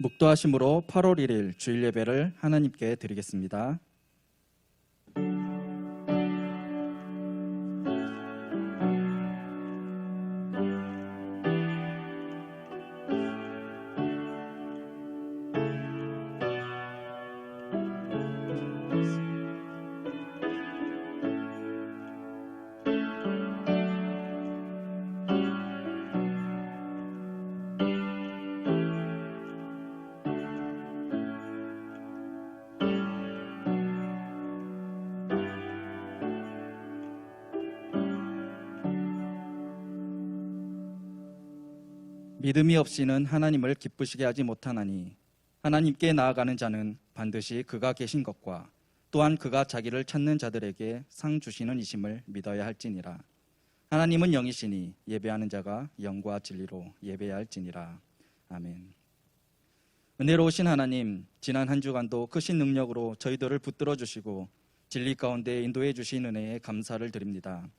묵도하심으로 8월 1일 주일 예배를 하나님께 드리겠습니다. 믿음이 없이는 하나님을 기쁘시게 하지 못하나니 하나님께 나아가는 자는 반드시 그가 계신 것과 또한 그가 자기를 찾는 자들에게 상 주시는 이심을 믿어야 할지니라. 하나님은 영이시니 예배하는 자가 영과 진리로 예배해야 할지니라. 아멘. 은혜로우신 하나님, 지난 한 주간도 크신 능력으로 저희들을 붙들어 주시고 진리 가운데 인도해 주신 은혜에 감사를 드립니다.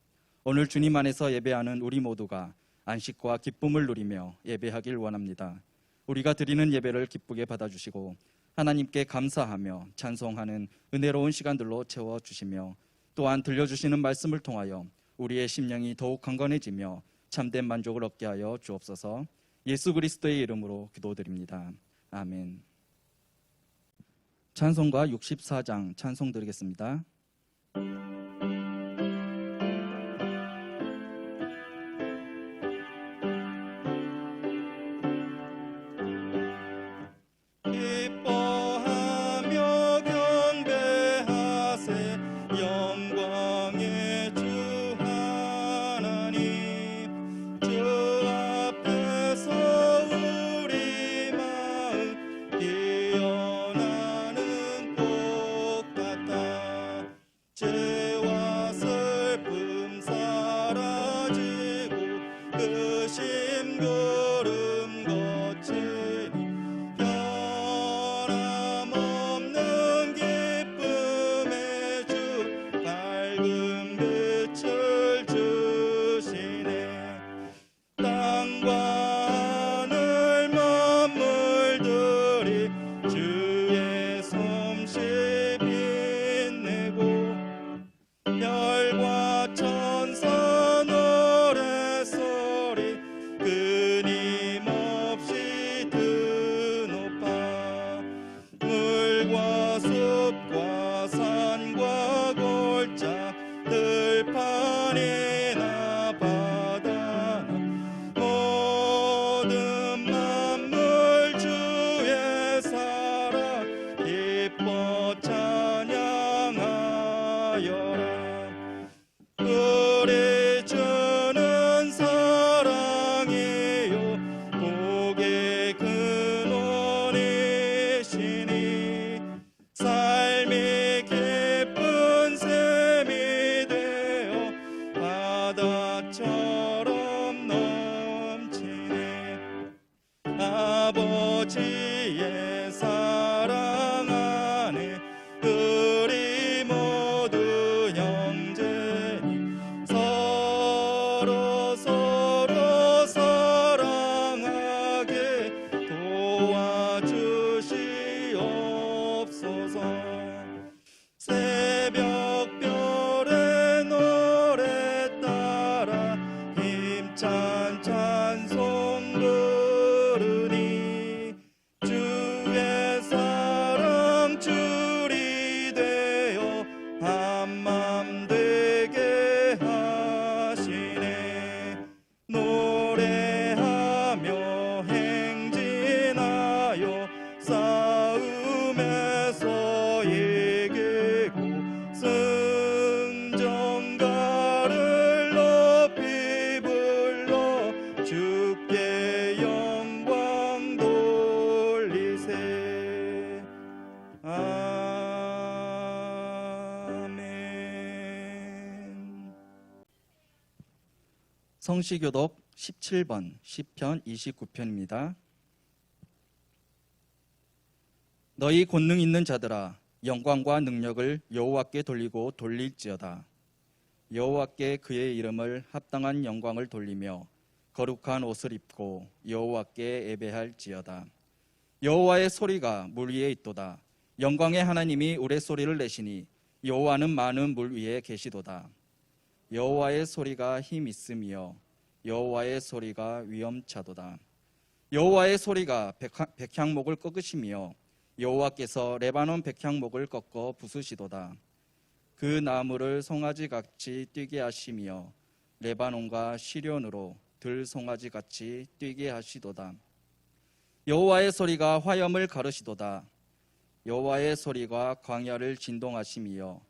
오늘 주님 안에서 예배하는 우리 모두가 안식과 기쁨을 누리며 예배하길 원합니다. 우리가 드리는 예배를 기쁘게 받아주시고 하나님께 감사하며 찬송하는 은혜로운 시간들로 채워주시며 또한 들려주시는 말씀을 통하여 우리의 심령이 더욱 강건해지며 참된 만족을 얻게 하여 주옵소서. 예수 그리스도의 이름으로 기도드립니다. 아멘. 찬송가 64장 찬송 드리겠습니다. 아버지의 사랑 안에 우리 모두 형제니 서로 사랑하게 도와주시옵소서. 새벽별의 노래 따라 힘찬 찬송 부르니 주의 사랑 줄이 되어 한맘 되게 하시네. 노래하며 행진하여 싸움에서 이기고 승전가를 높이 불러 주께 영광 돌리세. 아멘. 성시교독 17번 시편 29편입니다. 너희 권능 있는 자들아, 영광과 능력을 여호와께 돌리고 돌릴지어다. 여호와께 그의 이름을 합당한 영광을 돌리며 거룩한 옷을 입고 여호와께 예배할지어다. 여호와의 소리가 물 위에 있도다. 영광의 하나님이 우레소리를 내시니 여호와는 많은 물 위에 계시도다. 여호와의 소리가 힘 있음이여 여호와의 소리가 위엄차도다. 여호와의 소리가 백향목을 꺾으시며 여호와께서 레바논 백향목을 꺾어 부수시도다. 그 나무를 송아지같이 뛰게 하시며 레바논과 시련으로 들송아지같이 뛰게 하시도다. 여호와의 소리가 화염을 가르시도다. 여호와의 소리가 광야를 진동하심이여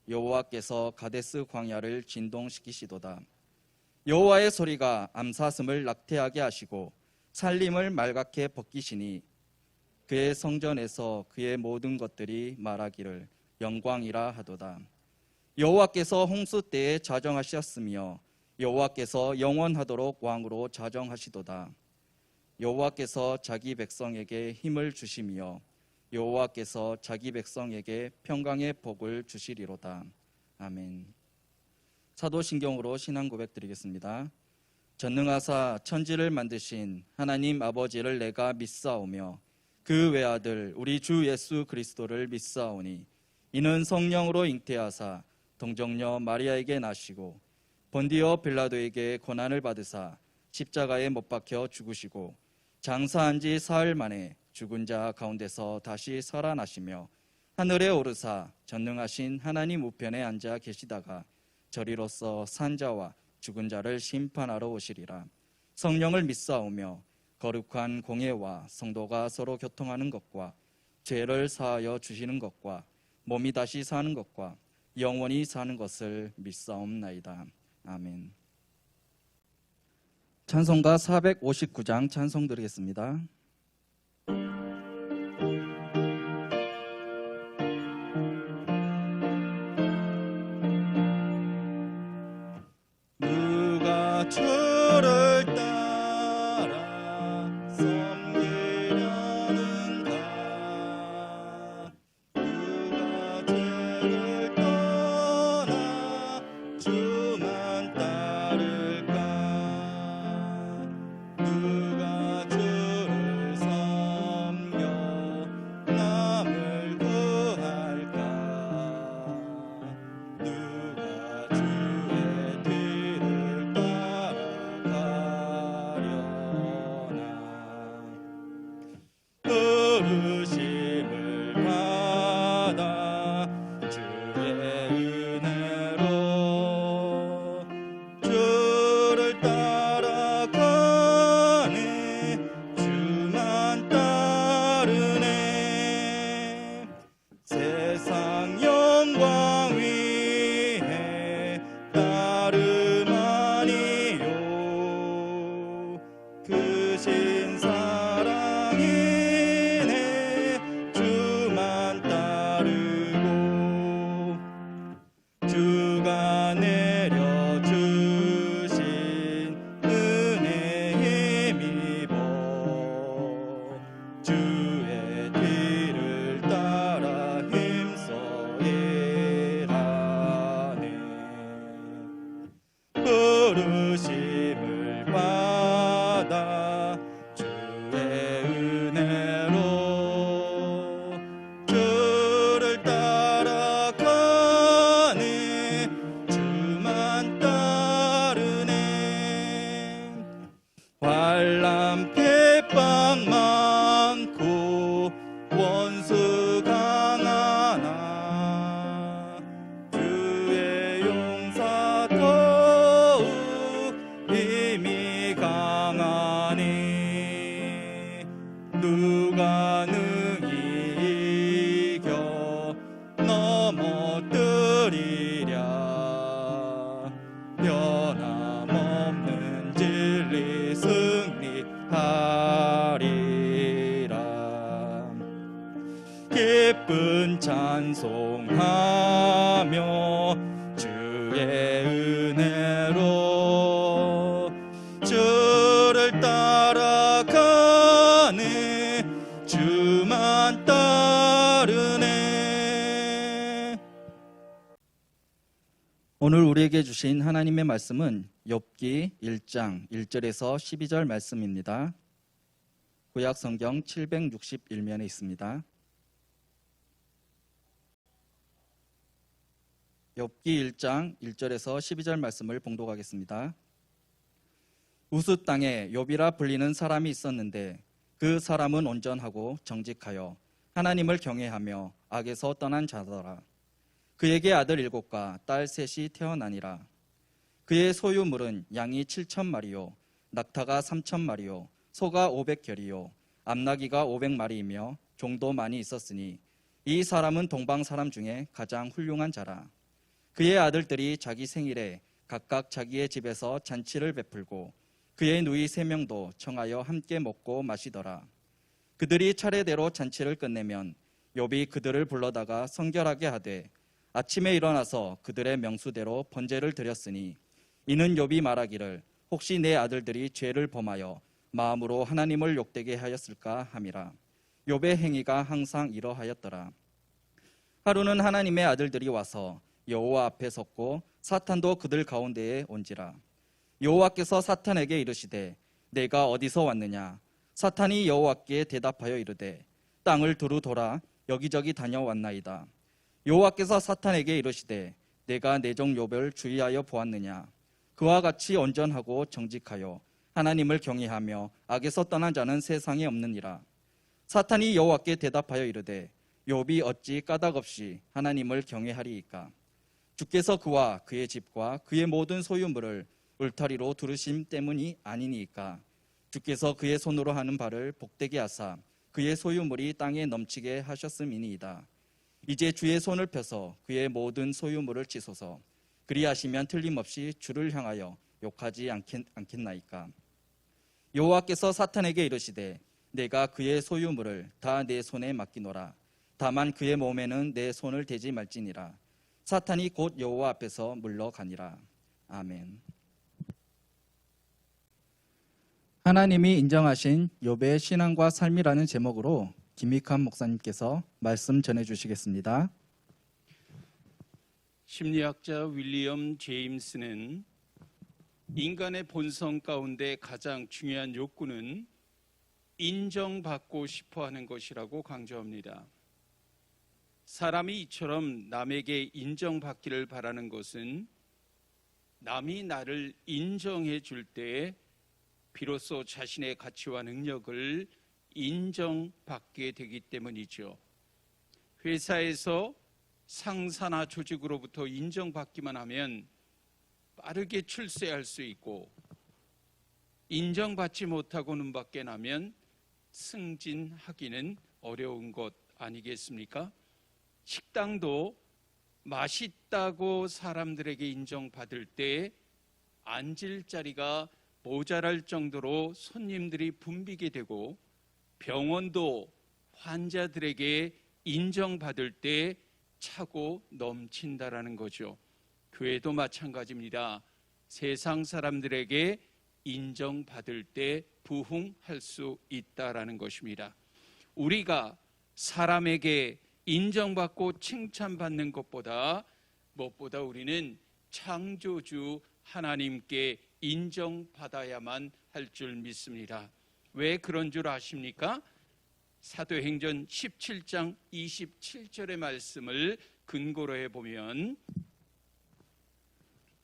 여호와께서 가데스 광야를 진동시키시도다. 여호와의 소리가 암사슴을 낙태하게 하시고 살림을 말갛게 벗기시니 그의 성전에서 그의 모든 것들이 말하기를 영광이라 하도다. 여호와께서 홍수 때에 자정하셨으며 여호와께서 영원하도록 왕으로 자정하시도다. 여호와께서 자기 백성에게 힘을 주시며 여호와께서 자기 백성에게 평강의 복을 주시리로다. 아멘. 사도신경으로 신앙 고백 드리겠습니다. 전능하사 천지를 만드신 하나님 아버지를 내가 믿사오며 그 외아들 우리 주 예수 그리스도를 믿사오니 이는 성령으로 잉태하사 동정녀 마리아에게 나시고 본디오 빌라도에게 고난을 받으사 십자가에 못 박혀 죽으시고 장사한 지 사흘 만에 죽은 자 가운데서 다시 살아나시며 하늘에 오르사 전능하신 하나님 우편에 앉아 계시다가 저리로서 산자와 죽은 자를 심판하러 오시리라. 성령을 믿사오며 거룩한 공예와 성도가 서로 교통하는 것과 죄를 사하여 주시는 것과 몸이 다시 사는 것과 영원히 사는 것을 믿사옵나이다. 아멘. 찬송가 459장 찬송 드리겠습니다. 누가 주를 따라 섬기려는가 누가 죄를 떠나 주만 따를까 누가 주를 섬겨 남을 구할까 누가 주의 뒤를 따라가려나 부르심을 받아 주의 은혜로 주를 따라가네 주만 따르네 세상 영광 위에 따름 아니요 크신 사랑이네 주만 따르고 주가 내려주신 은혜에 힘입어 주의 뒤를 따라 힘써 일하네 부르심을 받아 주의 은혜로 주를 따라가네 주만 따르네 환난 핍박 많고 원수 강하나 주의 용사 더욱 힘이 강하니 누가 능히 이겨 넘어뜨리랴 변함없는 진리 승리하리라 기쁜 찬송하며 주의 은혜로 주를 따라가네 주만 따르네 오늘 우리에게 주신 하나님의 말씀은 욥기 1장 1절에서 12절 말씀입니다. 구약 성경 761면에 있습니다. 욥기 1장 1절에서 12절 말씀을 봉독하겠습니다. 우스 땅에 욥이라 불리는 사람이 있었는데 그 사람은 온전하고 정직하여 하나님을 경외하며 악에서 떠난 자더라. 그에게 아들 7과 딸 3이 태어나니라. 그의 소유물은 양이 7,000마리요 낙타가 3,000마리요 소가 500결이요 암나귀가 500마리이며 종도 많이 있었으니 이 사람은 동방 사람 중에 가장 훌륭한 자라. 그의 아들들이 자기 생일에 각각 자기의 집에서 잔치를 베풀고 그의 누이 3명도 청하여 함께 먹고 마시더라. 그들이 차례대로 잔치를 끝내면 욥이 그들을 불러다가 성결하게 하되 아침에 일어나서 그들의 명수대로 번제를 드렸으니 이는 욥이 말하기를 혹시 내 아들들이 죄를 범하여 마음으로 하나님을 욕되게 하였을까 함이라. 욥의 행위가 항상 이러하였더라. 하루는 하나님의 아들들이 와서 여호와 앞에 섰고 사탄도 그들 가운데에 온지라. 여호와께서 사탄에게 이르시되 내가 어디서 왔느냐. 사탄이 여호와께 대답하여 이르되 땅을 두루 돌아 여기저기 다녀왔나이다. 여호와께서 사탄에게 이르시되 내가 내 종 욥을 주의하여 보았느냐. 그와 같이 온전하고 정직하여 하나님을 경외하며 악에서 떠난 자는 세상에 없느니라. 사탄이 여호와께 대답하여 이르되 욥이 어찌 까닭없이 하나님을 경외하리이까. 주께서 그와 그의 집과 그의 모든 소유물을 울타리로 두르심 때문이 아니니이까. 주께서 그의 손으로 하는 바를 복되게 하사 그의 소유물이 땅에 넘치게 하셨음이니이다. 이제 주의 손을 펴서 그의 모든 소유물을 치소서. 그리하시면 틀림없이 주를 향하여 욕하지 않겠나이까. 여호와께서 사탄에게 이르시되 내가 그의 소유물을 다 내 손에 맡기노라. 다만 그의 몸에는 내 손을 대지 말지니라. 사탄이 곧 여호와 앞에서 물러가니라. 아멘. 하나님이 인정하신 욥의 신앙과 삶이라는 제목으로 김익환 목사님께서 말씀 전해주시겠습니다. 심리학자 윌리엄 제임스는 인간의 본성 가운데 가장 중요한 욕구는 인정받고 싶어하는 것이라고 강조합니다. 사람이 이처럼 남에게 인정받기를 바라는 것은 남이 나를 인정해 줄 때 비로소 자신의 가치와 능력을 인정받게 되기 때문이죠. 회사에서 상사나 조직으로부터 인정받기만 하면 빠르게 출세할 수 있고, 인정받지 못하고 눈밖에 나면 승진하기는 어려운 것 아니겠습니까? 식당도 맛있다고 사람들에게 인정받을 때 앉을 자리가 모자랄 정도로 손님들이 붐비게 되고, 병원도 환자들에게 인정받을 때 차고 넘친다라는 거죠. 교회도 마찬가지입니다. 세상 사람들에게 인정받을 때 부흥할 수 있다라는 것입니다. 우리가 사람에게 인정받고 칭찬받는 것보다 무엇보다 우리는 창조주 하나님께 인정받아야만 할 줄 믿습니다. 왜 그런 줄 아십니까? 사도행전 17장 27절의 말씀을 근거로 해보면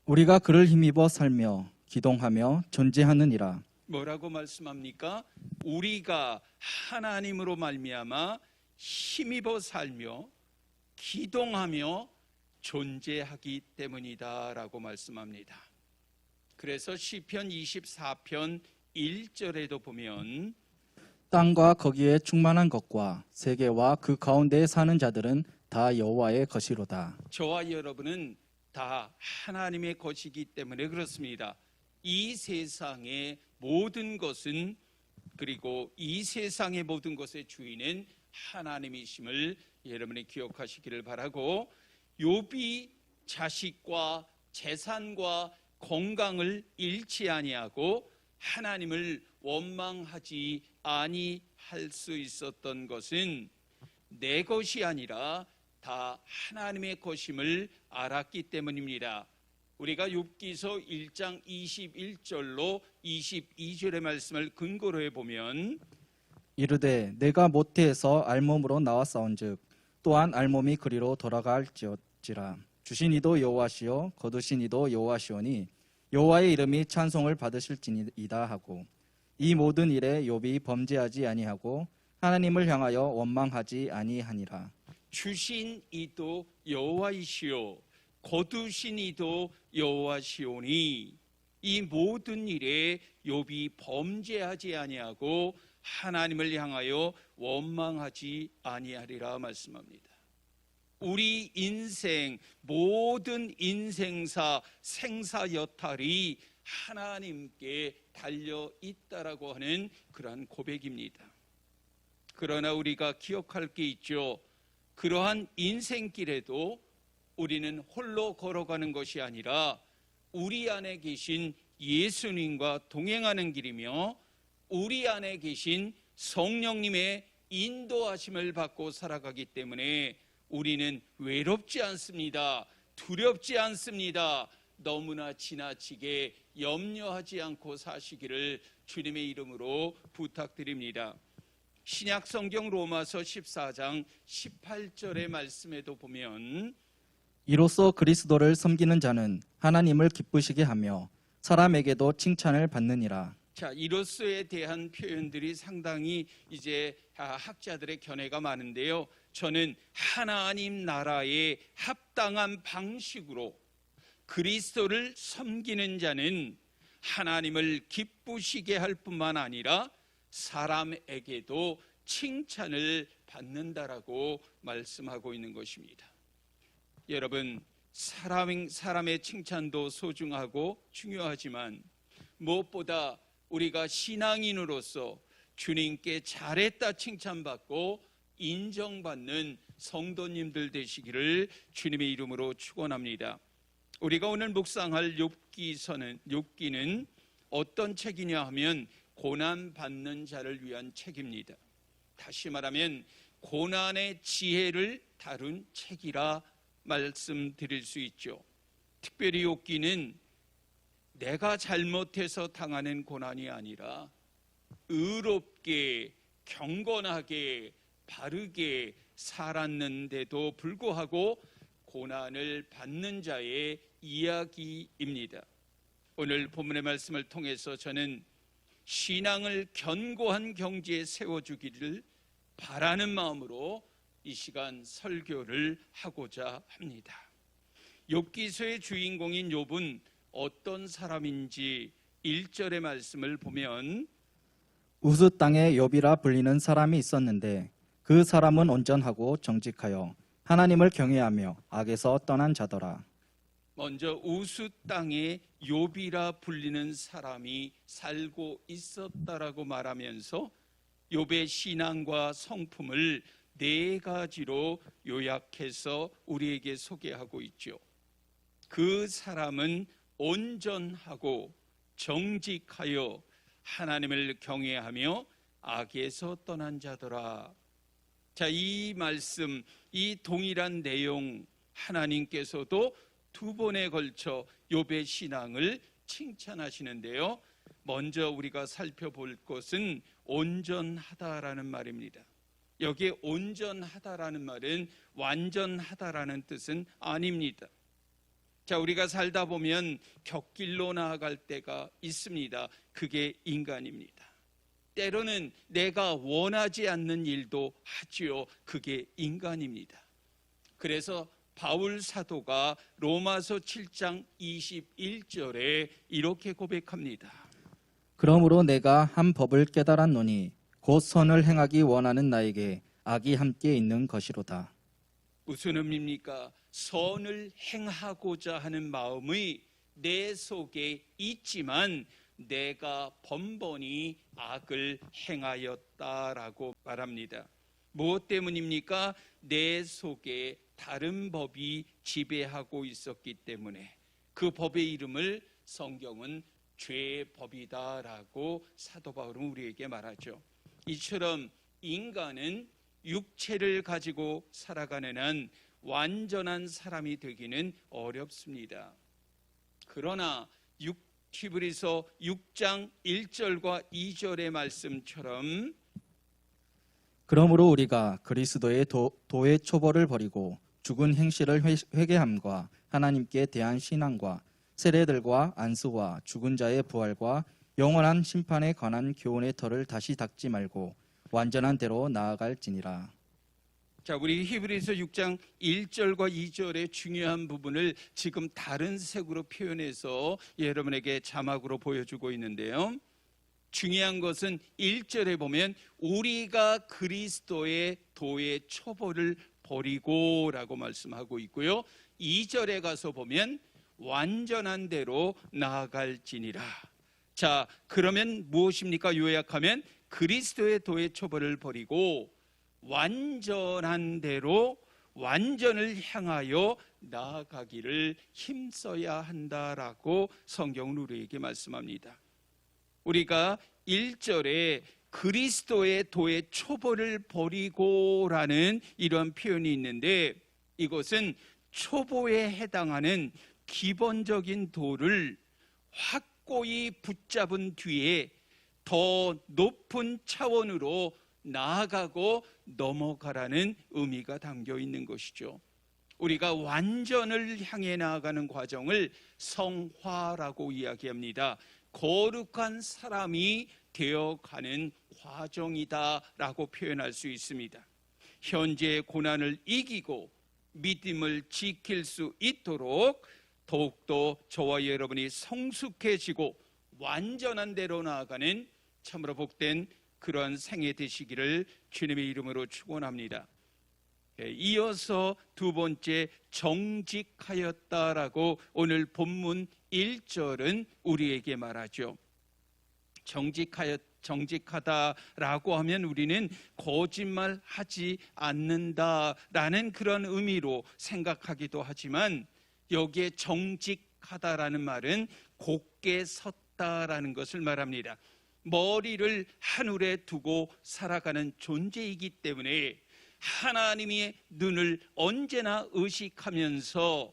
우리가 그를 힘입어 살며 기동하며 존재하느니라. 뭐라고 말씀합니까? 우리가 하나님으로 말미암아 힘입어 살며 기동하며 존재하기 때문이다라고 말씀합니다. 그래서 시편 24편 1절에도 보면 땅과 거기에 충만한 것과 세계와 그 가운데에 사는 자들은 다 여호와의 것이로다. 저와 여러분은 다 하나님의 것이기 때문에 그렇습니다. 이 세상의 모든 것은, 그리고 이 세상의 모든 것의 주인은 하나님이심을 여러분이 기억하시기를 바라고, 욥이 자식과 재산과 건강을 잃지 아니하고 하나님을 원망하지 아니할 수 있었던 것은 내 것이 아니라 다 하나님의 것임을 알았기 때문입니다. 우리가 욥기서 1장 21절로 22절의 말씀을 근거로 해보면 이르되 내가 모태에서 알몸으로 나왔사온즉 또한 알몸이 그리로 돌아갈지어지라. 주신 이도 여호와시요 거두신 이도 여호와시오니 여호와의 이름이 찬송을 받으실지이다 하고, 이 모든 일에 욥이 범죄하지 아니하고 하나님을 향하여 원망하지 아니하니라. 주신 이도 여호와이시요 거두신 이도 여호와시오니 이 모든 일에 욥이 범죄하지 아니하고 하나님을 향하여 원망하지 아니하리라 말씀합니다. 우리 인생 모든 인생사 생사 여탈이 하나님께 달려 있다라고 하는 그러한 고백입니다. 그러나 우리가 기억할 게 있죠. 그러한 인생길에도 우리는 홀로 걸어가는 것이 아니라 우리 안에 계신 예수님과 동행하는 길이며 우리 안에 계신 성령님의 인도하심을 받고 살아가기 때문에 우리는 외롭지 않습니다. 두렵지 않습니다. 너무나 지나치게 염려하지 않고 사시기를 주님의 이름으로 부탁드립니다. 신약 성경 로마서 14장 18절의 말씀에도 보면 이로써 그리스도를 섬기는 자는 하나님을 기쁘시게 하며 사람에게도 칭찬을 받느니라. 자, 이로써에 대한 표현들이 상당히 이제 학자들의 견해가 많은데요. 저는 하나님 나라에 합당한 방식으로 그리스도를 섬기는 자는 하나님을 기쁘시게 할 뿐만 아니라 사람에게도 칭찬을 받는다라고 말씀하고 있는 것입니다. 여러분, 사람의 칭찬도 소중하고 중요하지만 무엇보다 우리가 신앙인으로서 주님께 잘했다 칭찬받고 인정받는 성도님들 되시기를 주님의 이름으로 축원합니다. 우리가 오늘 묵상할 욥기는 어떤 책이냐 하면 고난받는 자를 위한 책입니다. 다시 말하면 고난의 지혜를 다룬 책이라 말씀드릴 수 있죠. 특별히 욥기는 내가 잘못해서 당하는 고난이 아니라 의롭게 경건하게 바르게 살았는데도 불구하고 고난을 받는 자의 이야기입니다. 오늘 본문의 말씀을 통해서 저는 신앙을 견고한 경지에 세워주기를 바라는 마음으로 이 시간 설교를 하고자 합니다. 욥기서의 주인공인 욥은 어떤 사람인지 1절의 말씀을 보면 우스 땅에 욥이라 불리는 사람이 있었는데 그 사람은 온전하고 정직하여 하나님을 경외하며 악에서 떠난 자더라. 먼저 우스 땅에 욥이라 불리는 사람이 살고 있었다라고 말하면서 욥의 신앙과 성품을 4가지로 요약해서 우리에게 소개하고 있죠. 그 사람은 온전하고 정직하여 하나님을 경외하며 악에서 떠난 자더라. 자, 이 말씀, 이 동일한 내용 하나님께서도 2번에 걸쳐 욥의 신앙을 칭찬하시는데요. 먼저 우리가 살펴볼 것은 온전하다라는 말입니다. 여기에 온전하다라는 말은 완전하다라는 뜻은 아닙니다. 자, 우리가 살다 보면 곁길로 나아갈 때가 있습니다. 그게 인간입니다. 때로는 내가 원하지 않는 일도 하지요. 그게 인간입니다. 그래서 바울 사도가 로마서 7장 21절에 이렇게 고백합니다. 그러므로 내가 한 법을 깨달았노니 곧 선을 행하기 원하는 나에게 악이 함께 있는 것이로다. 무슨 의미입니까? 선을 행하고자 하는 마음이 내 속에 있지만 내가 번번이 악을 행하였다라고 말합니다. 무엇 때문입니까? 내 속에 다른 법이 지배하고 있었기 때문에 그 법의 이름을 성경은 죄의 법이다라고 사도 바울은 우리에게 말하죠. 이처럼 인간은 육체를 가지고 살아가는 한 완전한 사람이 되기는 어렵습니다. 그러나 히브리서 6장 1절과 2절의 말씀처럼 그러므로 우리가 그리스도의 도의 초보를 버리고 죽은 행실을 회개함과 하나님께 대한 신앙과 세례들과 안수와 죽은 자의 부활과 영원한 심판에 관한 교훈의 털을 다시 닦지 말고 완전한 대로 나아갈지니라. 자, 우리 히브리서 6장 1절과 2절의 중요한 부분을 지금 다른 색으로 표현해서 여러분에게 자막으로 보여주고 있는데요. 중요한 것은 1절에 보면 우리가 그리스도의 도의 초보를 버리고 라고 말씀하고 있고요. 2절에 가서 보면 완전한 대로 나아갈지니라. 자, 그러면 무엇입니까? 요약하면 그리스도의 도의 초보를 버리고 완전한 대로 완전을 향하여 나아가기를 힘써야 한다라고 성경은 우리에게 말씀합니다. 우리가 1절에 그리스도의 도의 초보를 버리고라는 이런 표현이 있는데 이것은 초보에 해당하는 기본적인 도를 확고히 붙잡은 뒤에 더 높은 차원으로 나아가고 넘어가라는 의미가 담겨 있는 것이죠. 우리가 완전을 향해 나아가는 과정을 성화라고 이야기합니다. 거룩한 사람이 되어가는 과정이다라고 표현할 수 있습니다. 현재의 고난을 이기고 믿음을 지킬 수 있도록 더욱더 저와 여러분이 성숙해지고 완전한 대로 나아가는 참으로 복된 그러한 생애 되시기를 주님의 이름으로 축원합니다. 이어서 두 번째 정직하였다라고 오늘 본문 1절은 우리에게 말하죠. 정직하다라고 하면 우리는 거짓말하지 않는다라는 그런 의미로 생각하기도 하지만 여기에 정직하다라는 말은 곧게 섰다라는 것을 말합니다. 머리를 하늘에 두고 살아가는 존재이기 때문에 하나님의 눈을 언제나 의식하면서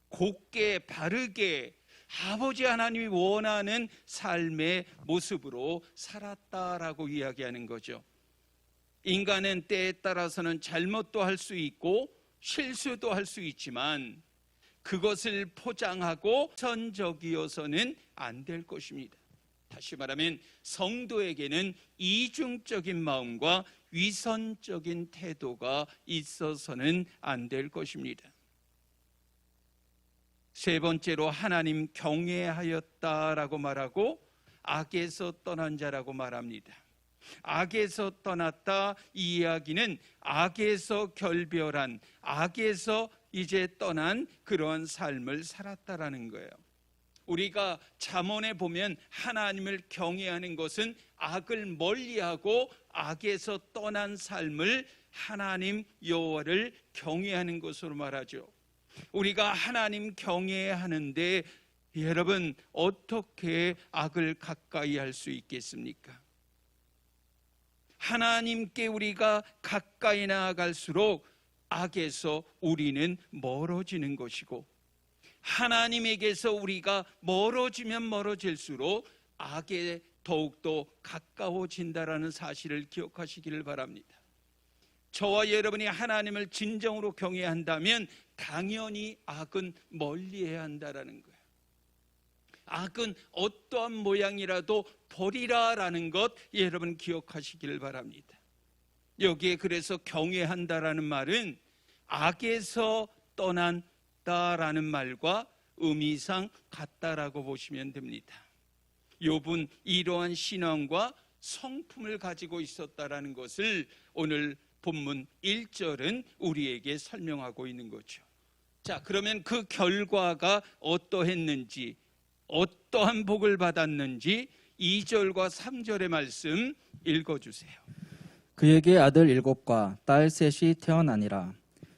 곧게 바르게 아버지 하나님이 원하는 삶의 모습으로 살았다라고 이야기하는 거죠. 인간은 때에 따라서는 잘못도 할 수 있고 실수도 할 수 있지만 그것을 포장하고 선적이어서는 안 될 것입니다. 다시 말하면 성도에게는 이중적인 마음과 위선적인 태도가 있어서는 안 될 것입니다. 세 번째로 하나님 경외하였다라고 말하고 악에서 떠난 자라고 말합니다. 악에서 떠났다 이 이야기는 악에서 결별한, 악에서 이제 떠난 그러한 삶을 살았다라는 거예요. 우리가 잠언에 보면 하나님을 경외하는 것은 악을 멀리하고 악에서 떠난 삶을 하나님 여호와를 경외하는 것으로 말하죠. 우리가 하나님 경외하는데 여러분 어떻게 악을 가까이 할 수 있겠습니까? 하나님께 우리가 가까이 나아갈수록 악에서 우리는 멀어지는 것이고 하나님에게서 우리가 멀어지면 멀어질수록 악에 더욱더 가까워진다라는 사실을 기억하시기를 바랍니다. 저와 여러분이 하나님을 진정으로 경외한다면 당연히 악은 멀리해야 한다라는 거예요. 악은 어떠한 모양이라도 버리라라는 것 여러분 기억하시기를 바랍니다. 여기에 그래서 경외한다라는 말은 악에서 떠난다라는 말과 의미상 같다라고 보시면 됩니다. 욥은 이러한 신앙과 성품을 가지고 있었다라는 것을 오늘 본문 1절은 우리에게 설명하고 있는 거죠. 자, 그러면 그 결과가 어떠했는지, 어떠한 복을 받았는지 2절과 3절의 말씀 읽어주세요. 그에게 아들 7과 딸 3이 태어나니라.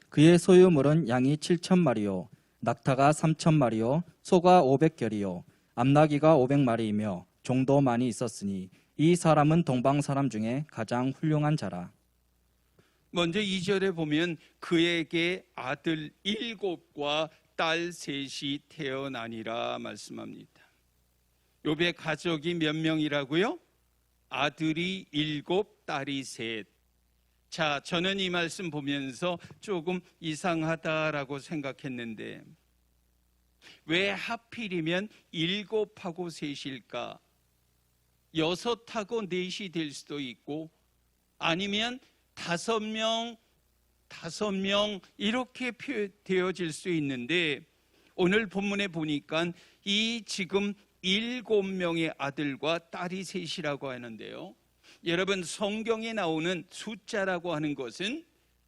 그의 소유물은 양이 7,000마리요 낙타가 3,000마리요 소가 500결이요 암나귀가 500마리이며 종도 많이 있었으니 이 사람은 동방 사람 중에 가장 훌륭한 자라. 먼저 2절에 보면 그에게 아들 7과 딸 3이 태어나니라 말씀합니다. 욥의 가족이 몇 명이라고요? 아들이 7, 딸이 3. 자, 저는 이 말씀 보면서 조금 이상하다라고 생각했는데 왜 하필이면 7하고 3일까? 6하고 4이 될 수도 있고 아니면 5명 이렇게 되어질 수 있는데 오늘 본문에 보니까 이 지금 7명의 아들과 딸이 셋이라고 하는데요. 여러분, 성경에 나오는 숫자라고 하는 것은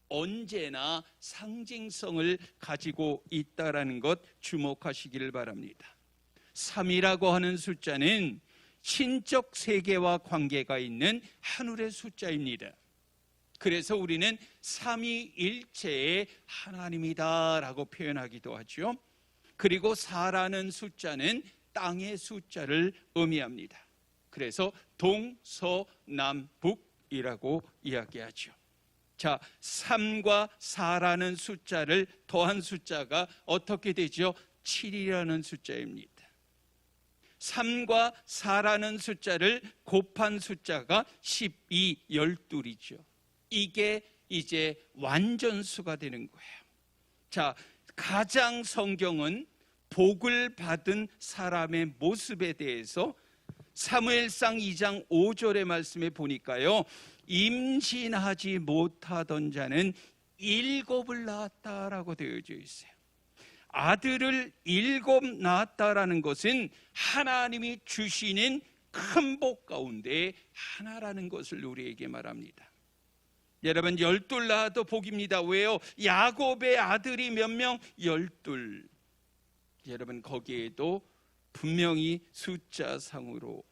언제나 상징성을 가지고 있다라는 것 주목하시기를 바랍니다. 3이라고 하는 숫자는 신적 세계와 관계가 있는 하늘의 숫자입니다. 그래서 우리는 삼위일체의 하나님이다라고 표현하기도 하죠. 그리고 4라는 숫자는 땅의 숫자를 의미합니다. 그래서 동서남북이라고 이야기하죠. 자, 3과 4라는 숫자를 더한 숫자가 어떻게 되죠? 7이라는 숫자입니다. 3과 4라는 숫자를 곱한 숫자가 12, 12이죠. 이게 이제 완전수가 되는 거예요. 자, 가장 성경은 복을 받은 사람의 모습에 대해서 사무엘상 2장 5절의 말씀에 보니까요, 임신하지 못하던 자는 7을 낳았다라고 되어져 있어요. 아들을 7 낳았다라는 것은 하나님이 주시는 큰 복 가운데 하나라는 것을 우리에게 말합니다. 여러분, 12 낳아도 복입니다. 왜요? 야곱의 아들이 몇 명? 12. 여러분, 거기에도 분명히 숫자상으로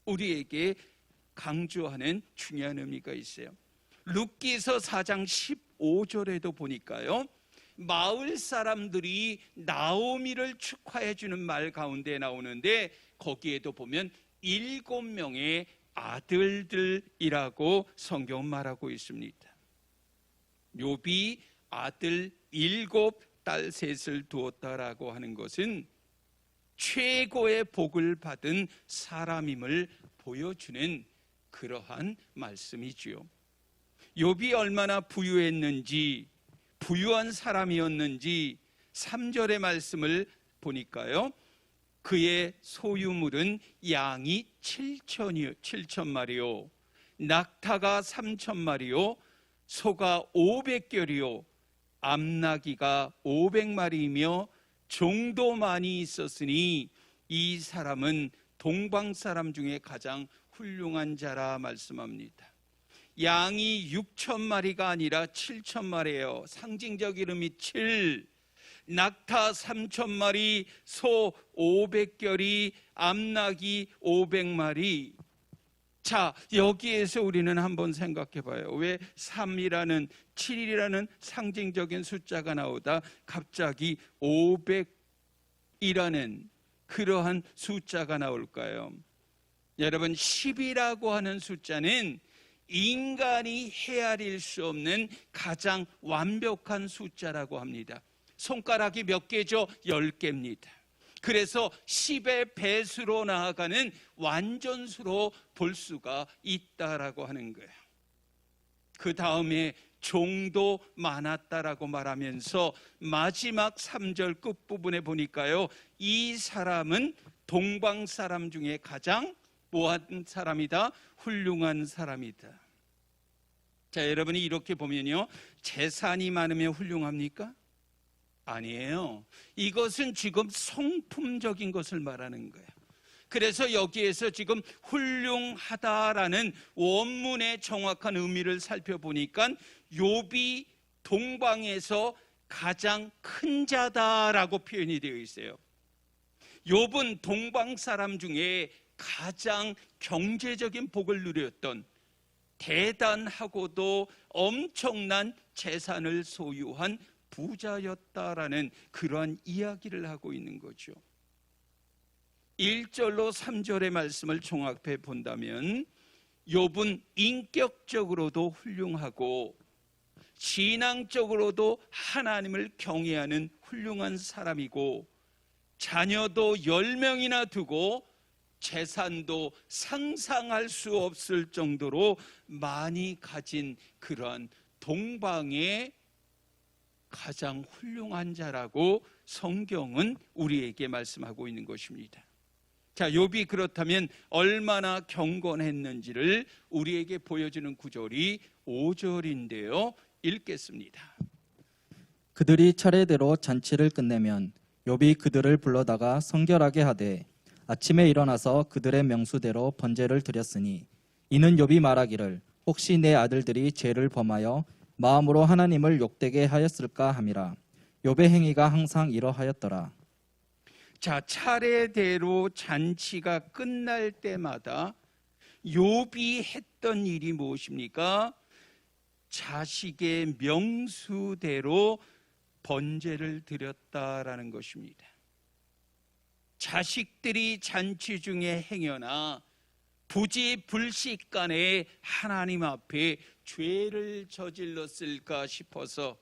우리에게 강조하는 중요한 의미가 있어요. 룻기서 4장 15절에도 보니까요, 마을 사람들이 나오미를 축하해 주는 말 가운데 나오는데 거기에도 보면 7명의 아들들이라고 성경 말하고 있습니다. 욥이 아들 7, 딸 3을 두었다라고 하는 것은 최고의 복을 받은 사람임을 보여주는 그러한 말씀이지요. 욥이 얼마나 부유했는지, 부유한 사람이었는지 3절의 말씀을 보니까요, 그의 소유물은 양이 7,000마리요, 낙타가 3,000마리요, 소가 500결이요, 암나귀가 500마리이며 종도 많이 있었으니 이 사람은 동방 사람 중에 가장 훌륭한 자라 말씀합니다. 양이 6,000마리가 아니라 7,000마리예요. 상징적 이름이 7. 낙타 3,000마리, 소 500결이, 암나귀 500마리. 자, 여기에서 우리는 한번 생각해 봐요. 왜 3이라는 7이라는 상징적인 숫자가 나오다 갑자기 500이라는 그러한 숫자가 나올까요? 여러분, 10이라고 하는 숫자는 인간이 헤아릴 수 없는 가장 완벽한 숫자라고 합니다. 손가락이 몇 개죠? 10개입니다. 그래서 10의 배수로 나아가는 완전수로 볼 수가 있다라고 하는 거예요. 그 다음에 종도 많았다라고 말하면서 마지막 3절 끝부분에 보니까요, 이 사람은 동방 사람 중에 가장 뭐한 사람이다? 훌륭한 사람이다. 자, 여러분이 이렇게 보면요, 재산이 많으면 훌륭합니까? 아니에요. 이것은 지금 성품적인 것을 말하는 거예요. 그래서 여기에서 지금 훌륭하다라는 원문의 정확한 의미를 살펴보니까 욥이 동방에서 가장 큰 자다라고 표현이 되어 있어요. 욥은 동방 사람 중에 가장 경제적인 복을 누렸던, 대단하고도 엄청난 재산을 소유한 부자였다라는 그러한 이야기를 하고 있는 거죠. 1절로 3절의 말씀을 종합해 본다면 욥은 인격적으로도 훌륭하고 신앙적으로도 하나님을 경외하는 훌륭한 사람이고 자녀도 10명이나 두고 재산도 상상할 수 없을 정도로 많이 가진 그러한 동방의 가장 훌륭한 자라고 성경은 우리에게 말씀하고 있는 것입니다. 자, 욥이 그렇다면 얼마나 경건했는지를 우리에게 보여주는 구절이 5절인데요. 읽겠습니다. 그들이 차례대로 잔치를 끝내면 욥이 그들을 불러다가 성결하게 하되 아침에 일어나서 그들의 명수대로 번제를 드렸으니 이는 욥이 말하기를 혹시 내 아들들이 죄를 범하여 마음으로 하나님을 욕되게 하였을까 함이라. 욥의 행위가 항상 이러하였더라. 자, 차례대로 잔치가 끝날 때마다 욥이 했던 일이 무엇입니까? 자식의 명수대로 번제를 드렸다라는 것입니다. 자식들이 잔치 중에 행여나 부지불식간에 하나님 앞에 죄를 저질렀을까 싶어서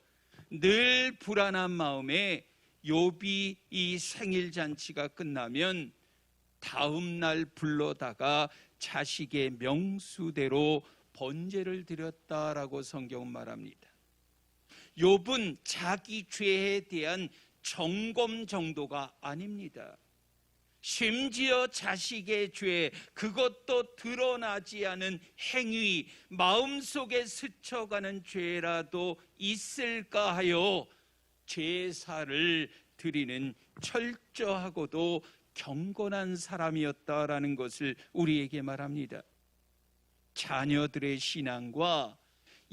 늘 불안한 마음에 욥이 이 생일 잔치가 끝나면 다음 날 불러다가 자식의 명수대로 번제를 드렸다라고 성경은 말합니다. 욥은 자기 죄에 대한 점검 정도가 아닙니다. 심지어 자식의 죄, 그것도 드러나지 않은 행위, 마음속에 스쳐가는 죄라도 있을까 하여 제사를 드리는 철저하고도 경건한 사람이었다라는 것을 우리에게 말합니다. 자녀들의 신앙과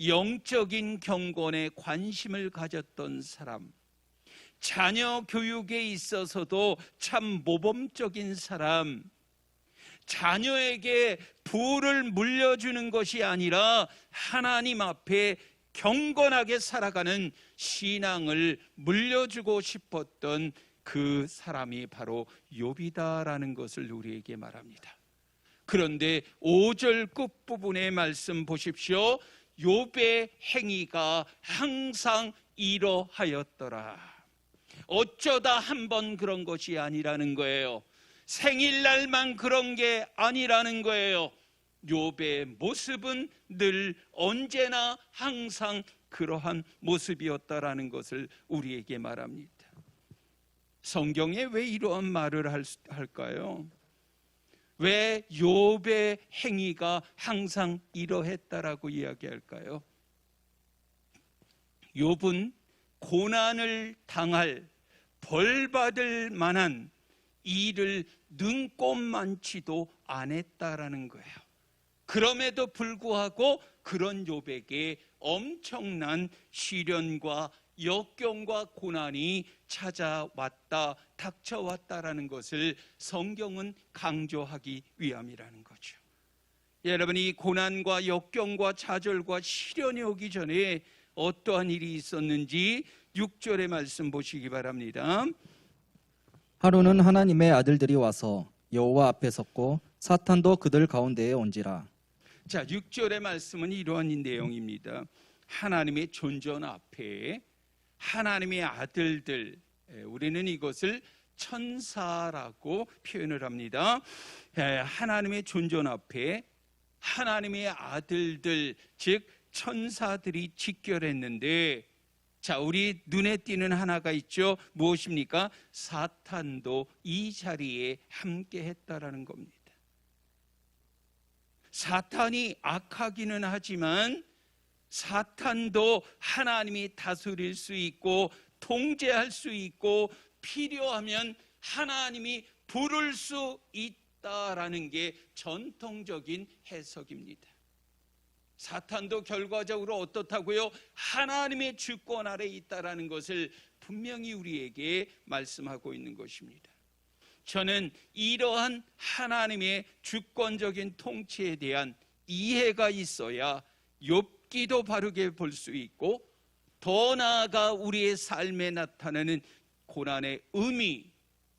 영적인 경건에 관심을 가졌던 사람, 자녀 교육에 있어서도 참 모범적인 사람, 자녀에게 부를 물려주는 것이 아니라 하나님 앞에 경건하게 살아가는 신앙을 물려주고 싶었던 그 사람이 바로 욥이다라는 것을 우리에게 말합니다. 그런데 5절 끝부분의 말씀 보십시오. 욥의 행위가 항상 이러하였더라. 어쩌다 한 번 그런 것이 아니라는 거예요. 생일날만 그런 게 아니라는 거예요. 욥의 모습은 늘 언제나 항상 그러한 모습이었다라는 것을 우리에게 말합니다. 성경에 왜 이러한 말을 할까요? 왜 욥의 행위가 항상 이러했다라고 이야기할까요? 욥은 고난을 당할, 벌받을 만한 일을 눈꼽만치도 안 했다라는 거예요. 그럼에도 불구하고 그런 욥에게 엄청난 시련과 역경과 고난이 찾아왔다, 닥쳐왔다라는 것을 성경은 강조하기 위함이라는 거죠. 여러분, 이 고난과 역경과 좌절과 시련이 오기 전에 어떠한 일이 있었는지 6절의 말씀 보시기 바랍니다. 하루는 하나님의 아들들이 와서 여호와 앞에 섰고 사탄도 그들 가운데에 온지라. 자, 6절의 말씀은 이러한 내용입니다. 하나님의 존전 앞에 하나님의 아들들, 우리는 이것을 천사라고 표현을 합니다. 하나님의 존전 앞에 하나님의 아들들, 즉 천사들이 직결했는데, 자, 우리 눈에 띄는 하나가 있죠. 무엇입니까? 사탄도 이 자리에 함께 했다라는 겁니다. 사탄이 악하기는 하지만 사탄도 하나님이 다스릴 수 있고 통제할 수 있고 필요하면 하나님이 부를 수 있다라는 게 전통적인 해석입니다. 사탄도 결과적으로 어떻다고요? 하나님의 주권 아래 있다라는 것을 분명히 우리에게 말씀하고 있는 것입니다. 저는 이러한 하나님의 주권적인 통치에 대한 이해가 있어야 욥기도 바르게 볼 수 있고, 더 나아가 우리의 삶에 나타나는 고난의 의미,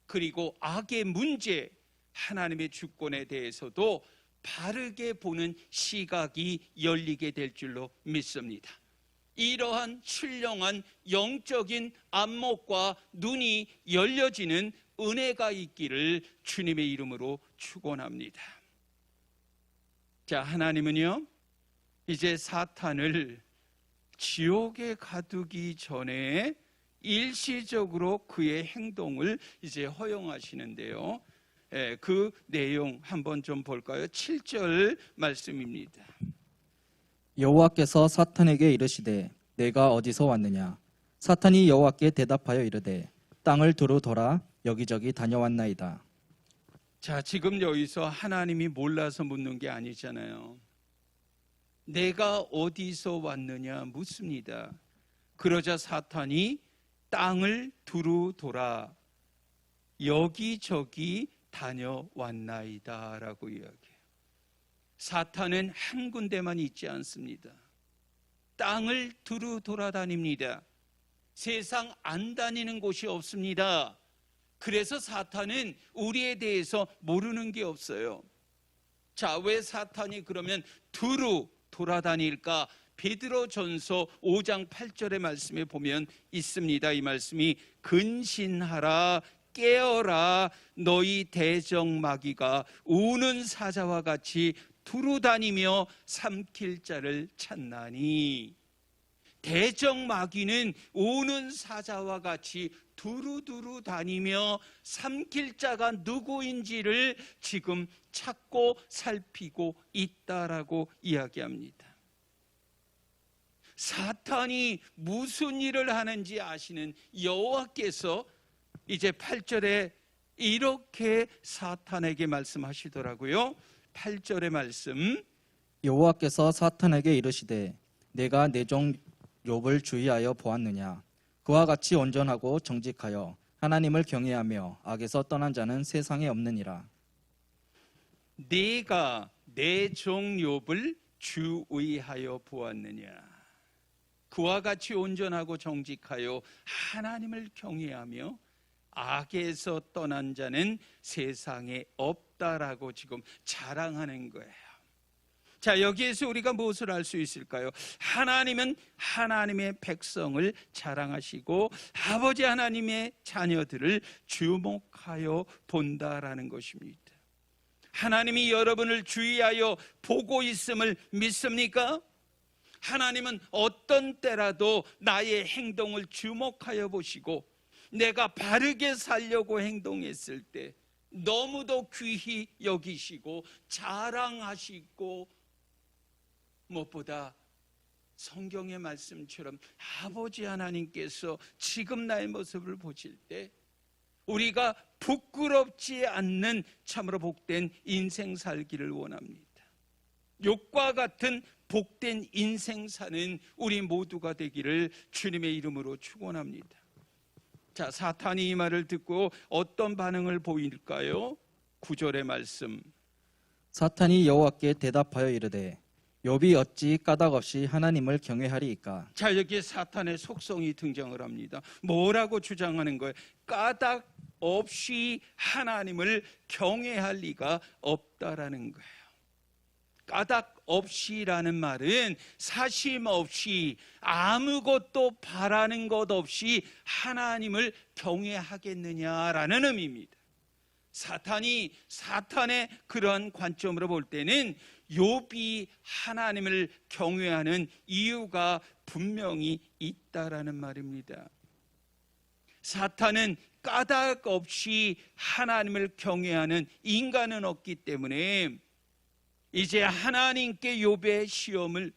그리고 악의 문제, 하나님의 주권에 대해서도 바르게 보는 시각이 열리게 될 줄로 믿습니다. 이러한 신령한 영적인 안목과 눈이 열려지는 은혜가 있기를 주님의 이름으로 축원합니다. 자, 하나님은요, 이제 사탄을 지옥에 가두기 전에 일시적으로 그의 행동을 이제 허용하시는데요. 그 내용 한번 좀 볼까요? 7절 말씀입니다. 여호와께서 사탄에게 이르시되 내가 어디서 왔느냐? 사탄이 여호와께 대답하여 이르되 땅을 두루 돌아 여기저기 다녀왔나이다. 자, 지금 여기서 하나님이 몰라서 묻는 게 아니잖아요. 내가 어디서 왔느냐 묻습니다. 그러자 사탄이 땅을 두루 돌아 여기저기 다녀왔나이다 라고 이야기해요. 사탄은 한 군데만 있지 않습니다. 땅을 두루 돌아다닙니다. 세상 안 다니는 곳이 없습니다. 그래서 사탄은 우리에 대해서 모르는 게 없어요. 자, 왜 사탄이 그러면 두루 돌아다닐까? 베드로전서 5장 8절의 말씀에 보면 있습니다. 이 말씀이 근신하라 깨어라 너희 대적마귀가 우는 사자와 같이 두루 다니며 삼킬 자를 찾나니. 대적마귀는 우는 사자와 같이 두루두루 다니며 삼킬 자가 누구인지를 지금 찾고 살피고 있다라고 이야기합니다. 사탄이 무슨 일을 하는지 아시는 여호와께서 이제 8절에 이렇게 사탄에게 말씀하시더라고요. 8절의 말씀, 여호와께서 사탄에게 이르시되 내가 내 종 욥을 주의하여 보았느냐? 그와 같이 온전하고 정직하여 하나님을 경외하며 악에서 떠난 자는 세상에 없느니라. 네가 내 종 욥을 주의하여 보았느냐? 그와 같이 온전하고 정직하여 하나님을 경외하며 악에서 떠난 자는 세상에 없다라고 지금 자랑하는 거예요. 자, 여기에서 우리가 무엇을 알 수 있을까요? 하나님은 하나님의 백성을 자랑하시고 아버지 하나님의 자녀들을 주목하여 본다라는 것입니다. 하나님이 여러분을 주의하여 보고 있음을 믿습니까? 하나님은 어떤 때라도 나의 행동을 주목하여 보시고 내가 바르게 살려고 행동했을 때 너무도 귀히 여기시고 자랑하시고 무엇보다 성경의 말씀처럼 아버지 하나님께서 지금 나의 모습을 보실 때 우리가 부끄럽지 않는 참으로 복된 인생 살기를 원합니다. 욥과 같은 복된 인생 사는 우리 모두가 되기를 주님의 이름으로 축원합니다. 자, 사탄이 이 말을 듣고 어떤 반응을 보일까요? 9절의 말씀, 사탄이 여호와께 대답하여 이르되 욥이 어찌 까닭없이 하나님을 경외하리이까? 자, 여기에 사탄의 속성이 등장을 합니다. 뭐라고 주장하는 거예요? 까닭 없이 하나님을 경외할 리가 없다라는 거예요. 까닭 없이라는 말은 사심 없이 아무것도 바라는 것 없이 하나님을 경외하겠느냐라는 의미입니다. 사탄의 그런 관점으로 볼 때는 욥이 하나님을 경외하는 이유가 분명히 있다라는 말입니다. 사탄은 까닭 없이 하나님을 경외하는 인간은 없기 때문에 이제 하나님께 욥의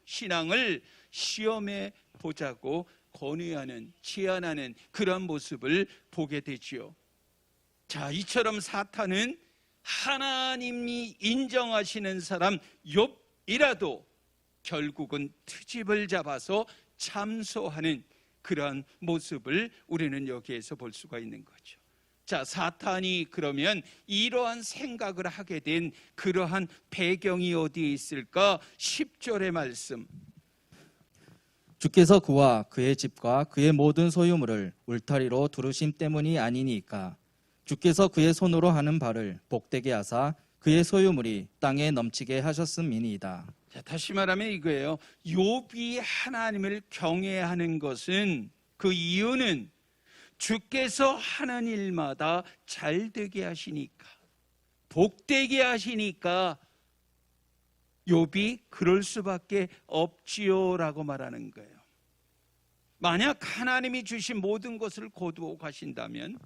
신앙을 시험해 보자고 권유하는, 제안하는 그런 모습을 보게 되지요. 자, 이처럼 사탄은 하나님이 인정하시는 사람 욥이라도 결국은 트집을 잡아서 참소하는 그런 모습을 우리는 여기에서 볼 수가 있는 거죠. 자, 사탄이 그러면 이러한 생각을 하게 된 그러한 배경이 어디에 있을까? 10절의 말씀, 주께서 그와 그의 집과 그의 모든 소유물을 울타리로 두르심 때문이 아니니까 주께서 그의 손으로 하는 바를 복되게 하사 그의 소유물이 땅에 넘치게 하셨음이니이다. 자, 다시 말하면 이거예요. 욥이 하나님을 경외하는 것은, 그 이유는 주께서 하는 일마다 잘 되게 하시니까, 복되게 하시니까 욥이 그럴 수밖에 없지요라고 말하는 거예요. 만약 하나님이 주신 모든 것을 거두어 가신다면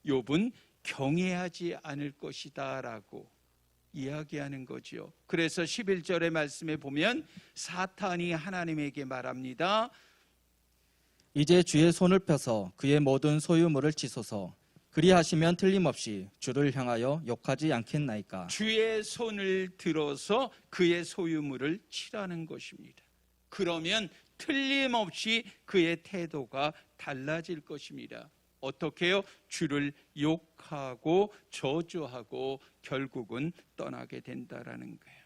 욥은 경외하지 않을 것이다 라고 이야기하는 거죠. 그래서 11절의 말씀에 보면 사탄이 하나님에게 말합니다. 이제 주의 손을 펴서 그의 모든 소유물을 치소서. 그리하시면 틀림없이 주를 향하여 욕하지 않겠나이까. 주의 손을 들어서 그의 소유물을 치라는 것입니다. 그러면 틀림없이 그의 태도가 달라질 것입니다. 어떻게요? 주를 욕하고 저주하고 결국은 떠나게 된다라는 거예요.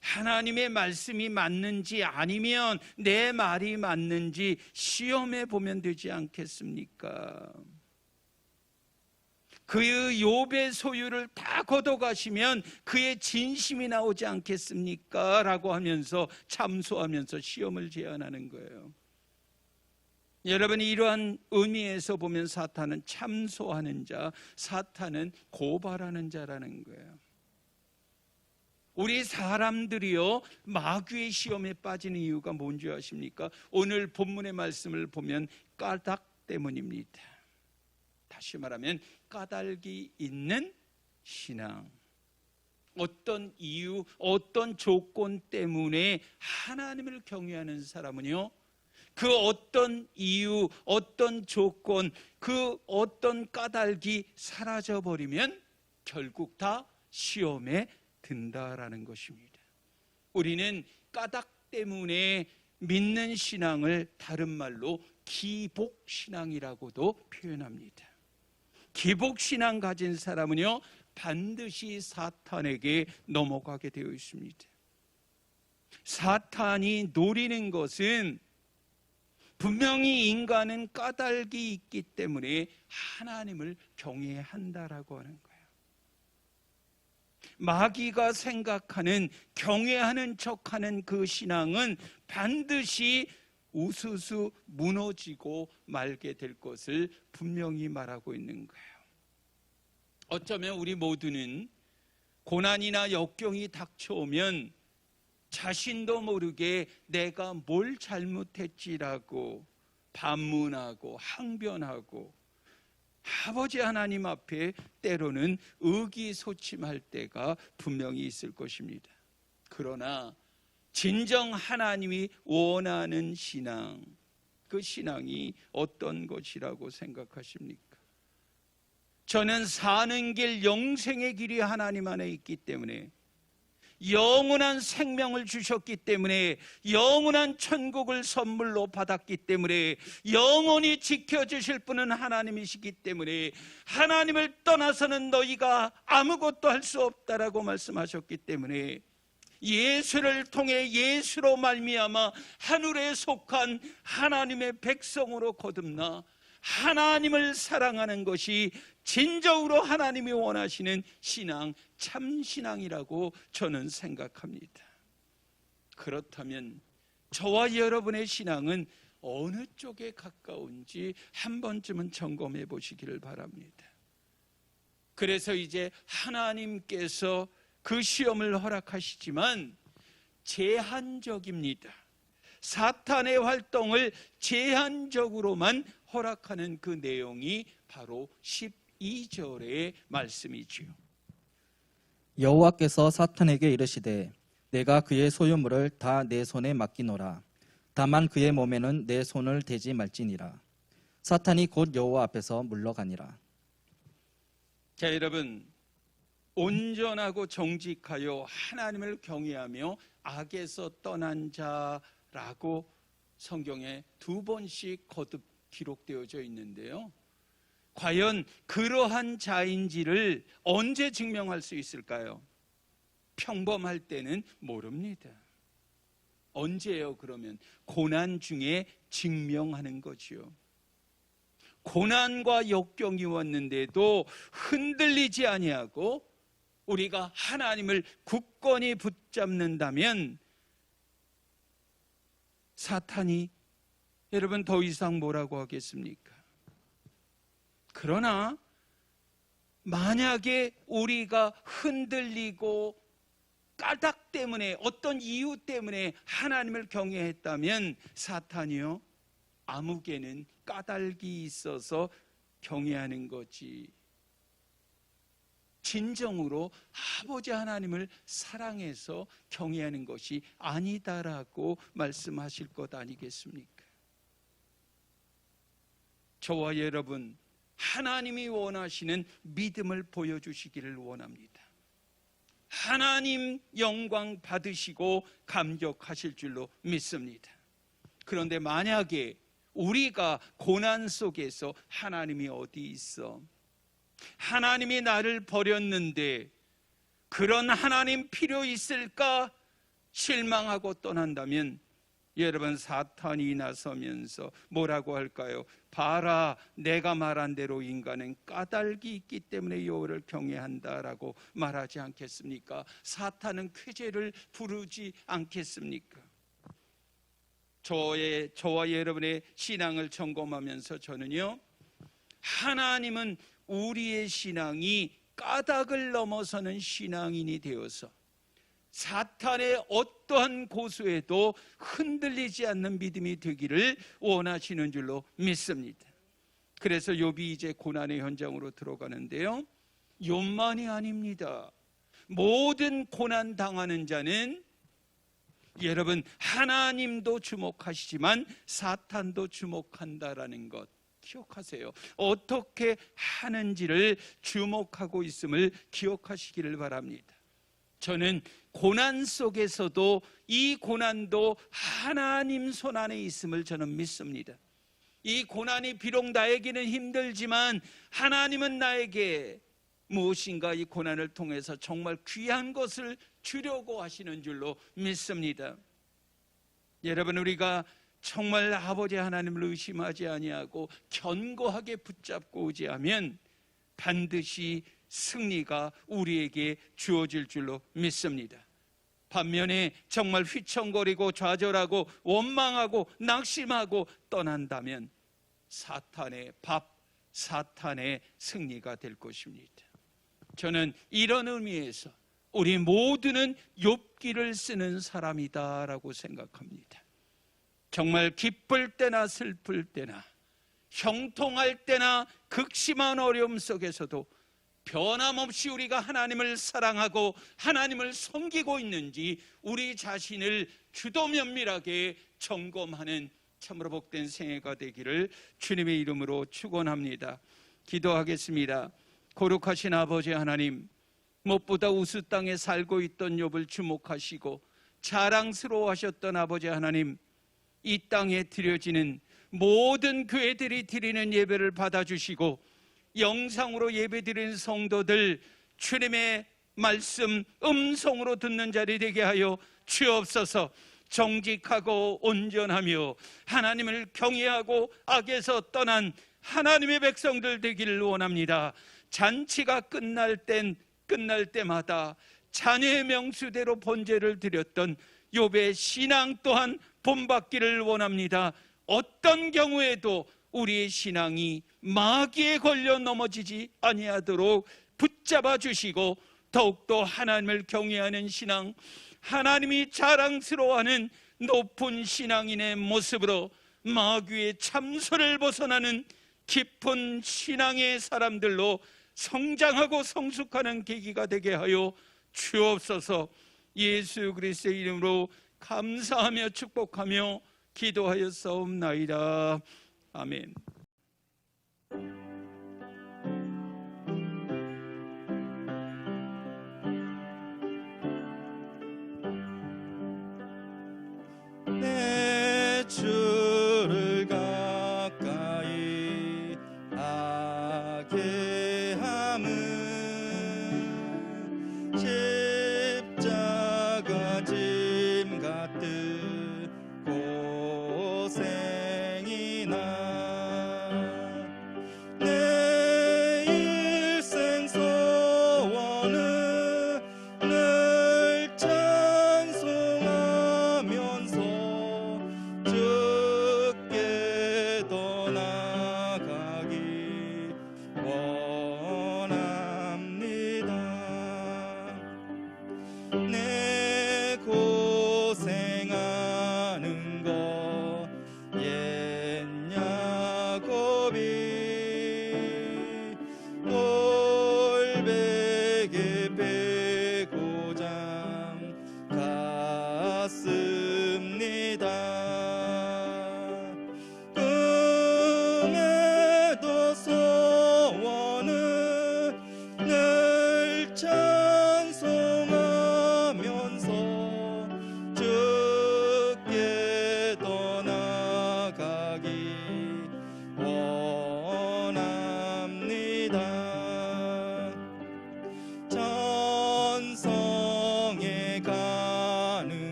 하나님의 말씀이 맞는지 아니면 내 말이 맞는지 시험해 보면 되지 않겠습니까? 그의 욥의 소유를 다 걷어가시면 그의 진심이 나오지 않겠습니까? 라고 하면서 참소하면서 시험을 제안하는 거예요. 여러분, 이러한 의미에서 보면 사탄은 참소하는 자, 사탄은 고발하는 자라는 거예요. 우리 사람들이요, 마귀의 시험에 빠지는 이유가 뭔지 아십니까? 오늘 본문의 말씀을 보면 까닭 때문입니다. 다시 말하면 까닭이 있는 신앙. 어떤 이유, 어떤 조건 때문에 하나님을 경외하는 사람은요, 그 어떤 이유, 어떤 조건, 그 어떤 까닭이 사라져버리면 결국 다 시험에 든다라는 것입니다. 우리는 까닭 때문에 믿는 신앙을 다른 말로 기복신앙이라고도 표현합니다. 기복신앙 가진 사람은요, 반드시 사탄에게 넘어가게 되어 있습니다. 사탄이 노리는 것은 분명히 인간은 까닭이 있기 때문에 하나님을 경외한다라고 하는 거예요. 마귀가 생각하는 경외하는 척하는 그 신앙은 반드시 우수수 무너지고 말게 될 것을 분명히 말하고 있는 거예요. 어쩌면 우리 모두는 고난이나 역경이 닥쳐오면 자신도 모르게 내가 뭘 잘못했지라고 반문하고 항변하고 아버지 하나님 앞에 때로는 의기소침할 때가 분명히 있을 것입니다. 그러나 진정 하나님이 원하는 신앙, 그 신앙이 어떤 것이라고 생각하십니까? 저는 사는 길, 영생의 길이 하나님 안에 있기 때문에, 영원한 생명을 주셨기 때문에, 영원한 천국을 선물로 받았기 때문에, 영원히 지켜주실 분은 하나님이시기 때문에, 하나님을 떠나서는 너희가 아무것도 할 수 없다라고 말씀하셨기 때문에, 예수를 통해 예수로 말미암아 하늘에 속한 하나님의 백성으로 거듭나 하나님을 사랑하는 것이 진정으로 하나님이 원하시는 신앙, 참신앙이라고 저는 생각합니다. 그렇다면 저와 여러분의 신앙은 어느 쪽에 가까운지 한 번쯤은 점검해 보시기를 바랍니다. 그래서 이제 하나님께서 그 시험을 허락하시지만 제한적입니다. 사탄의 활동을 제한적으로만 허락하는 그 내용이 바로 12절의 말씀이지요. 여호와께서 사탄에게 이르시되 내가 그의 소유물을 다 내 손에 맡기노라. 다만 그의 몸에는 내 손을 대지 말지니라. 사탄이 곧 여호와 앞에서 물러가니라. 자, 여러분, 온전하고 정직하여 하나님을 경외하며 악에서 떠난 자라고 성경에 2번씩 거듭 기록되어져 있는데요. 과연 그러한 자인지를 언제 증명할 수 있을까요? 평범할 때는 모릅니다. 언제예요? 그러면 고난 중에 증명하는 거지요. 고난과 역경이 왔는데도 흔들리지 아니하고 우리가 하나님을 굳건히 붙잡는다면 사탄이 여러분 더 이상 뭐라고 하겠습니까? 그러나 만약에 우리가 흔들리고 까닭 때문에, 어떤 이유 때문에 하나님을 경외했다면 사탄이요, 아무개는 까닭이 있어서 경외하는 거지, 진정으로 아버지 하나님을 사랑해서 경외하는 것이 아니다라고 말씀하실 것 아니겠습니까? 저와 여러분, 하나님이 원하시는 믿음을 보여주시기를 원합니다. 하나님 영광 받으시고 감격하실 줄로 믿습니다. 그런데 만약에 우리가 고난 속에서 하나님이 어디 있어? 하나님이 나를 버렸는데 그런 하나님 필요 있을까? 실망하고 떠난다면 여러분, 사탄이 나서면서 뭐라고 할까요? 봐라, 내가 말한 대로 인간은 까닭이 있기 때문에 여호와를 경외한다라고 말하지 않겠습니까? 사탄은 쾌재를 부르지 않겠습니까? 저와 여러분의 신앙을 점검하면서 저는요, 하나님은 우리의 신앙이 까닭을 넘어서는 신앙인이 되어서 사탄의 어떠한 고소에도 흔들리지 않는 믿음이 되기를 원하시는 줄로 믿습니다. 그래서 욥이 이제 고난의 현장으로 들어가는데요, 욥만이 아닙니다. 모든 고난 당하는 자는 여러분, 하나님도 주목하시지만 사탄도 주목한다라는 것 기억하세요. 어떻게 하는지를 주목하고 있음을 기억하시기를 바랍니다. 저는 고난 속에서도 이 고난도 하나님 손 안에 있음을 저는 믿습니다. 이 고난이 비록 나에게는 힘들지만 하나님은 나에게 무엇인가 이 고난을 통해서 정말 귀한 것을 주려고 하시는 줄로 믿습니다. 여러분, 우리가 정말 아버지 하나님을 의심하지 아니하고 견고하게 붙잡고 의지하면 반드시 승리가 우리에게 주어질 줄로 믿습니다. 반면에 정말 휘청거리고 좌절하고 원망하고 낙심하고 떠난다면 사탄의 밥, 사탄의 승리가 될 것입니다. 저는 이런 의미에서 우리 모두는 욥기를 쓰는 사람이다라고 생각합니다. 정말 기쁠 때나 슬플 때나 형통할 때나 극심한 어려움 속에서도 변함없이 우리가 하나님을 사랑하고 하나님을 섬기고 있는지 우리 자신을 주도 면밀하게 점검하는 참으로 복된 생애가 되기를 주님의 이름으로 축원합니다. 기도하겠습니다. 거룩하신 아버지 하나님, 무엇보다 우스 땅에 살고 있던 욥을 주목하시고 자랑스러워하셨던 아버지 하나님, 이 땅에 드려지는 모든 교회들이 드리는 예배를 받아주시고 영상으로 예배드리는 성도들 주님의 말씀 음성으로 듣는 자리 되게 하여 주옵소서. 정직하고 온전하며 하나님을 경외하고 악에서 떠난 하나님의 백성들 되기를 원합니다. 잔치가 끝날 때마다 자녀의 명수대로 번제를 드렸던 욥의 신앙 또한 본받기를 원합니다. 어떤 경우에도 우리의 신앙이 마귀에 걸려 넘어지지 아니하도록 붙잡아 주시고 더욱더 하나님을 경외하는 신앙, 하나님이 자랑스러워하는 높은 신앙인의 모습으로 마귀의 참소를 벗어나는 깊은 신앙의 사람들로 성장하고 성숙하는 계기가 되게 하여 주옵소서. 예수 그리스도의 이름으로 감사하며 축복하며 기도하였사옵나이다. 아멘. 내 주를 가까이 하게 함은 십자가 짐 같은 고생이나 내 일생 소원은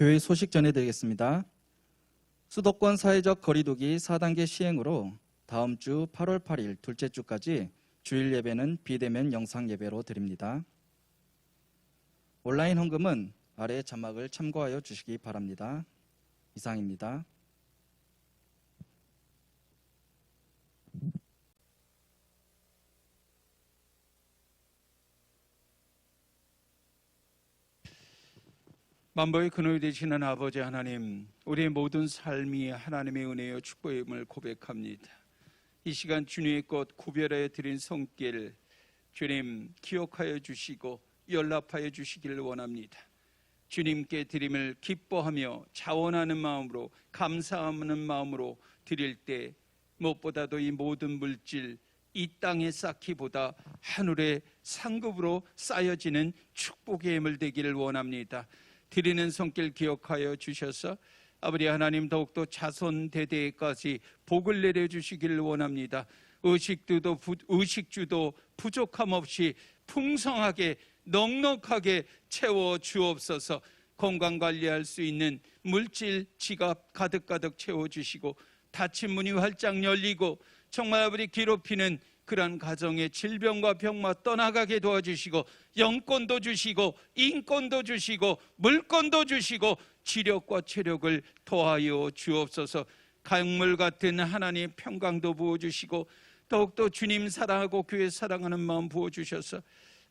교회 소식 전해드리겠습니다. 수도권 사회적 거리두기 4단계 시행으로 다음 주 8월 8일 둘째 주까지 주일 예배는 비대면 영상 예배로 드립니다. 온라인 헌금은 아래 자막을 참고하여 주시기 바랍니다. 이상입니다. 만보의 근원이 되시는 아버지 하나님, 우리의 모든 삶이 하나님의 은혜요 축복임을 고백합니다. 이 시간 주님의 것 구별하여 드린 손길 주님 기억하여 주시고 연락하여 주시기를 원합니다. 주님께 드림을 기뻐하며 자원하는 마음으로, 감사하는 마음으로 드릴 때 무엇보다도 이 모든 물질 이 땅에 쌓기보다 하늘의 상급으로 쌓여지는 축복의 예물 되기를 원합니다. 드리는 손길 기억하여 주셔서 아버지 하나님 더욱더 자손 대대까지 복을 내려주시기를 원합니다. 의식주도 부족함 없이 풍성하게 넉넉하게 채워 주옵소서. 건강관리할 수 있는 물질 지갑 가득가득 채워주시고 닫힌 문이 활짝 열리고 정말 아버지 괴롭히는 그러한 가정의 질병과 병마 떠나가게 도와주시고 영권도 주시고 인권도 주시고 물권도 주시고 지력과 체력을 더하여 주옵소서. 강물 같은 하나님의 평강도 부어주시고 더욱더 주님 사랑하고 교회 사랑하는 마음 부어주셔서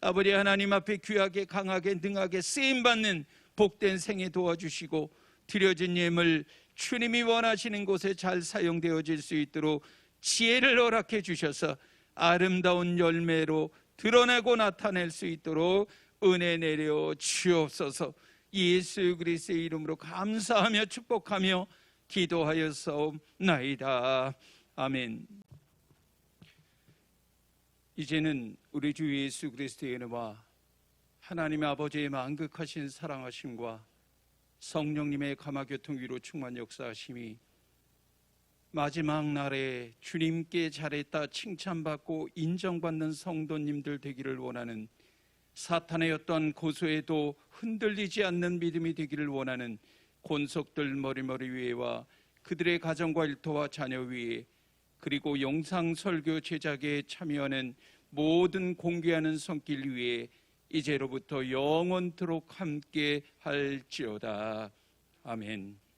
아버지 하나님 앞에 귀하게 강하게 능하게 쓰임받는 복된 생애 도와주시고 드려진 예물 주님이 원하시는 곳에 잘 사용되어질 수 있도록 지혜를 허락해 주셔서 아름다운 열매로 드러내고 나타낼 수 있도록 은혜 내려 주옵소서. 예수 그리스도의 이름으로 감사하며 축복하며 기도하였사옵나이다. 아멘. 이제는 우리 주 예수 그리스도의 은혜와 하나님의 아버지의 만극하신 사랑하심과 성령님의 감화교통 위로 충만 역사하심이 마지막 날에 주님께 잘했다 칭찬받고 인정받는 성도님들 되기를 원하는, 사탄의 어떠한 고소에도 흔들리지 않는 믿음이 되기를 원하는 권속들 머리머리 위에와 그들의 가정과 일터와 자녀 위에, 그리고 영상 설교 제작에 참여하는 모든 공개하는 손길 위에 이제로부터 영원토록 함께 할지어다. 아멘.